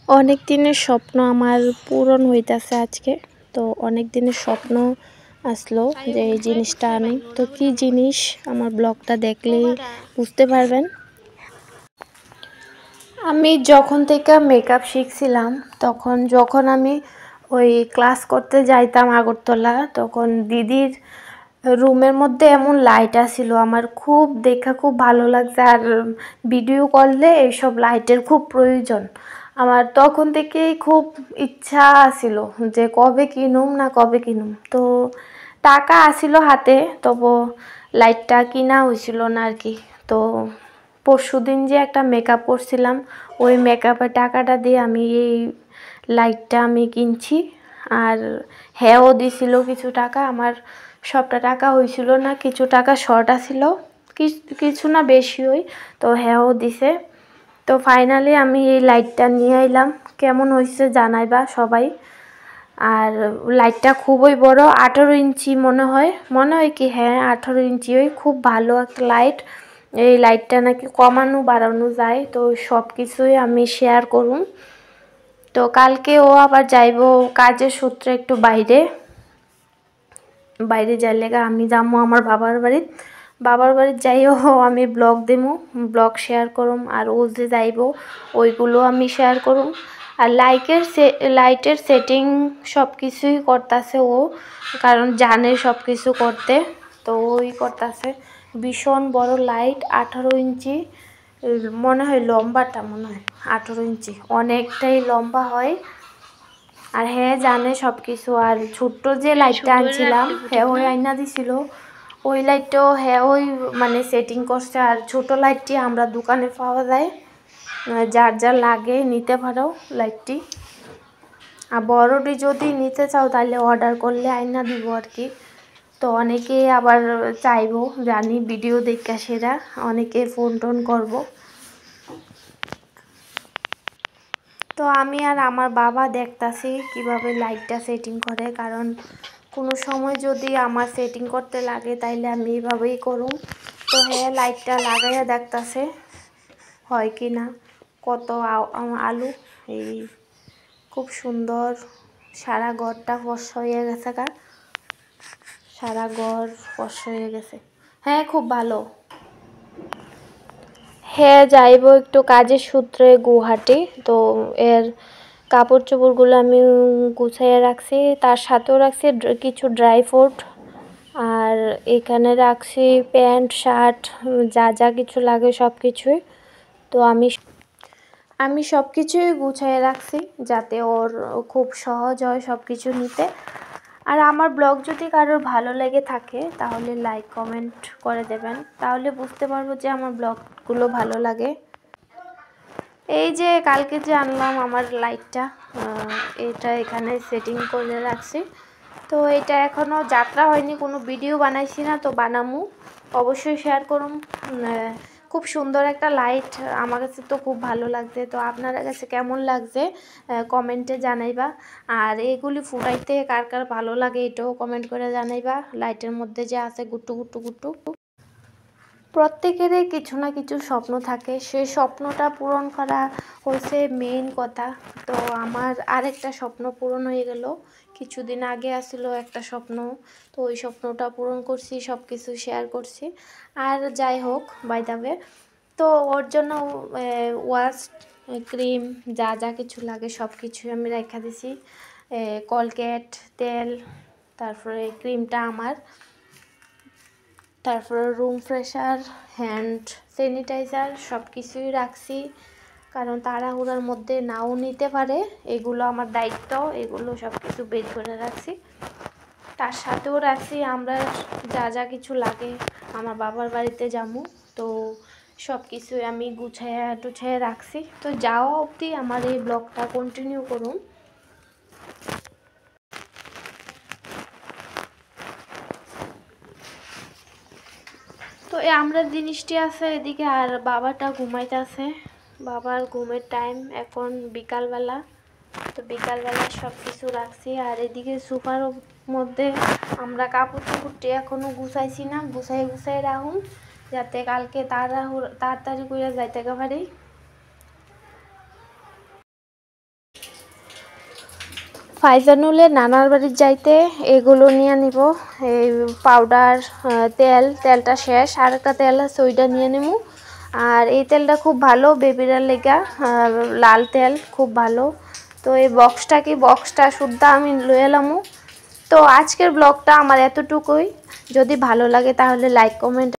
অনেক দিনের স্বপ্ন আমার পূরণ হইতাছে আজকে। তো অনেক দিনের স্বপ্ন আসলো যে এই জিনিসটা আনি। তো কি জিনিস আমার ব্লগটা দেখলেই বুঝতে পারবেন। আমি যখন থেকে মেকআপ শিখছিলাম যখন আমি ওই ক্লাস করতে যাইতাম আগরতলা, তখন দিদির রুমের মধ্যে এমন লাইট আসছিল, আমার খুব দেখা খুব ভালো লাগছে। আর ভিডিও করলে এইসব লাইটের খুব প্রয়োজন। আমার তখন থেকেই খুব ইচ্ছা ছিল যে কবে কিনুম। তো টাকা আসিল হাতে, তবু লাইটটা কিনা হয়েছিল না আর কি। তো পরশুদিন যে একটা মেকআপ করছিলাম, ওই মেকআপের টাকাটা দিয়ে আমি এই লাইটটা আমি কিনছি। আর হ্যাঁও দিছিল কিছু টাকা, আমার সবটা টাকা হয়েছিল না, কিছু টাকা শর্ট আছিল, কিছু না বেশি হই। তো হ্যাঁও দিছে। তো ফাইনালি আমি এই লাইটটা নিয়ে আইলাম, কেমন হয়েছে জানাইবা সবাই। আর লাইটটা খুবই বড়, 18 ইঞ্চি মনে হয় কি, হ্যাঁ 18 ইঞ্চি, ওই খুব ভালো একটা লাইট। এই লাইটটা নাকি কমানো বাড়ানো যায়, তো সব কিছুই আমি শেয়ার করুন। তো কালকে ও আবার যাইব কাজের সূত্রে একটু বাইরে যাই লেগা, আমি যাবো আমার বাবার বাড়ির যাইও আমি ব্লগ দেবো, ব্লগ শেয়ার করুম। আর ও যে যাইব ওইগুলো আমি শেয়ার করুম। আর লাইটের সেটিং সব কিছুই করতেছে ও, কারণ জানে সব কিছু করতে। তো ওই করতেছে ভীষণ বড় লাইট, 18 ইঞ্চি মনে হয় লম্বাটা, 18 ইঞ্চি অনেকটাই লম্বা হয়। আর হ্যাঁ জানে সব কিছু। আর ছোট্ট যে লাইটটা আনছিলাম হ্যাঁ ওই আইনা দিছিল, ওই লাইটটাও হ্যাঁ ওই মানে সেটিং করছে। আর ছোট লাইটটি আমরা দোকানে পাওয়া যায়, যার লাগে নিতে পারো লাইটটি। আর বড়টি যদি নিতে চাও তাহলে অর্ডার করলে আইনা দিব আর কি। তো অনেকে আবার চাইবো, জানি ভিডিও দেখা সেরা অনেকে ফোন টোন করবো। তো আমি আর আমার বাবা দেখতাছি কিভাবে লাইটটা সেটিং করে, কারণ কোনো সময় যদি আমার সেটিং করতে লাগে তাইলে আমি এইভাবেই করুম। তো হ্যাঁ লাইটটা লাগাইয়া দেখতাছে হয় কি না। কত আলু, এই খুব সুন্দর, সারা ঘরটা ফর্সা হয়ে গেছে সারা ঘর ফর্সা হয়ে গেছে। হ্যাঁ খুব ভালো। হ্যাঁ যাইব একটু কাজের সূত্রে গুয়াহাটি। তো এর কাপড় চোপড়গুলো আমি গুছাইয়া রাখছি, তার সাথেও রাখছি কিছু ড্রাই ফ্রুট। আর এখানে রাখছি প্যান্ট শার্ট, যা কিছু লাগে সব কিছুই। তো আমি সব কিছুই গুছাইয়া রাখছি যাতে ওর খুব সহজ হয় সব কিছু নিতে। আর আমার ব্লগ যদি কারোর ভালো লেগে থাকে তাহলে লাইক কমেন্ট করে দেবেন, তাহলে বুঝতে পারবো যে আমার ব্লগগুলো ভালো লাগে। এই যে কালকে যে আনলাম আমার লাইটটা, এটা এখানে সেটিং করে রাখছি। তো এটা এখনও যাত্রা হয়নি, কোনো ভিডিও বানাইছি না, তো বানামু অবশ্যই শেয়ার করুন। খুব সুন্দর একটা লাইট, আমার কাছে তো খুব ভালো লাগছে। তো আপনাদের কাছে কেমন লাগছে কমেন্টে জানাইবা। আর এগুলি ফুটাইতে কার কার ভালো লাগে এটাও কমেন্ট করে জানাইবা। লাইটের মধ্যে যে আছে গুট্টু গুট্টু গুট্টু, প্রত্যেকেরই কিছু না কিছু স্বপ্ন থাকে, সেই স্বপ্নটা পূরণ করা হচ্ছে মেইন কথা। তো আমার আরেকটা স্বপ্ন পূরণ হয়ে গেল, কিছুদিন আগে আসলো একটা স্বপ্ন। তো ওই স্বপ্নটা পূরণ করছি, সব কিছু শেয়ার করছি। আর যাই হোক বাই দ্য ওয়ে, তো ওর জন্য ওয়াশ ক্রিম যা কিছু লাগে সব কিছুই আমি রেখে দিছি। কলগেট তেল, তারপরে ক্রিমটা আমার, তারপরে রুম ফ্রেশার, হ্যান্ড স্যানিটাইজার সব কিছুই রাখছি, কারণ তাড়াহুড়ার মধ্যে নাও নিতে পারে। এগুলো আমার দায়িত্ব, এগুলো সব কিছু বের করে রাখছি। তার সাথেও রাখছি আমরা যা কিছু লাগে, আমার বাবার বাড়িতে যাবো। তো সব কিছুই আমি গুছাইয়া রাখছি। তো যাওয়া অবধি আমার এই ব্লগটা কন্টিনিউ করুন। তো আমরা জিনিসটি আছে এদিকে, আর বাবাটা ঘুমাইতেছে, বাবার ঘুমের টাইম এখন বিকালবেলা। তো বিকালবেলা সব কিছু রাখছি। আর এদিকে সোফার মধ্যে আমরা কাপড় চোপড়টি এখনও গুছাইছি না, গুছাই রাখুন যাতে কালকে তাড়াতাড়ি করে যাইতে পারি। ফাইজানুলের নানার বাড়ির যাইতে এগুলো নিয়ে নিব। এই পাউডার, তেলটা শেষ, আর একটা তেল আছে ওইটা নিয়ে নেব। আর এই তেলটা খুব ভালো বেবিরার লেগা, লাল তেল খুব ভালো। তো এই বক্সটা শুদ্ধ আমি লয়ে এলাম। তো আজকের ব্লগটা আমার এতটুকুই। যদি ভালো লাগে তাহলে লাইক কমেন্ট